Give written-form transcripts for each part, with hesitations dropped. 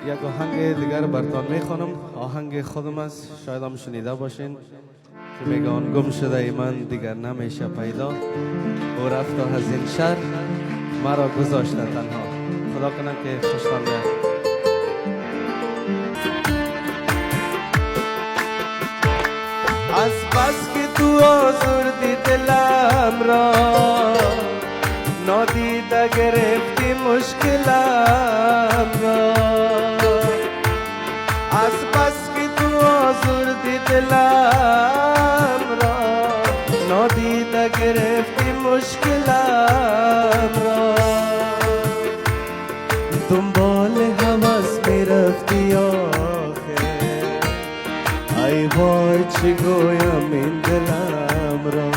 یک آهنگ دیگر براتون میخوانم. آهنگ خودم است، شاید هم شنیده باشین که میگه آن گم شده ای من دیگر نمیشه پیدا، او رفت و از این شهر مرا گذاشته تنها. خدا کنه که خوشتان بیاد. از بس که تو آزردی دلم را، نادیده گرفتی مشکلم را. از بس که تو آزردی دلم را، نادیده گرفتی مشکلم را. دنبال هوس میرفتی آخه، ای وای چی گویم این دلم را.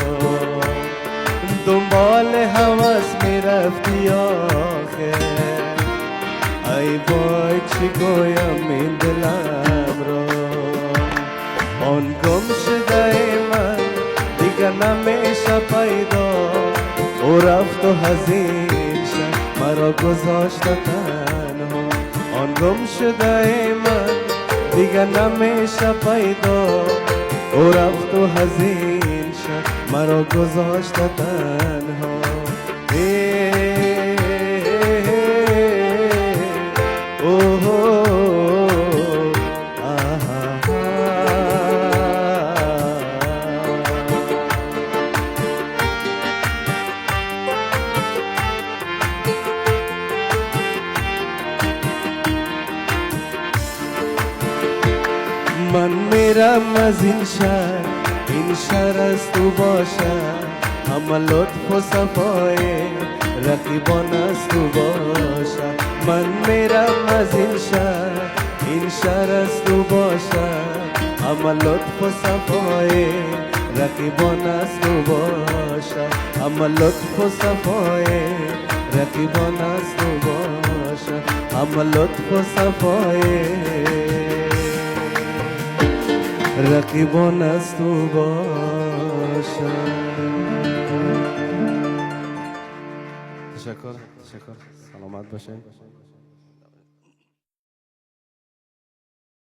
دنبال هوس میرفتی آخه، ای وای چی گویم این دلم را. آن گم شده من دیگر نمیشه پیدا، او رفت و حزین شد مرا گذاشت تنها. آن گم شده من دیگر نمیشه پیدا، او رفت و حزین شد مرا گذاشت تنها. من میرم از این شهر از تو باشم، همه لطف و صفای رقیبان از تو باشم. من میرم از این شهر از تو باشم، همه لطف و صفای رقیبان از تو باشم. همه لطف و صفای رقیبان از تو باشم. همه لطف و صفای رقیبان از تو باشم. تشکر. سلامت باشین.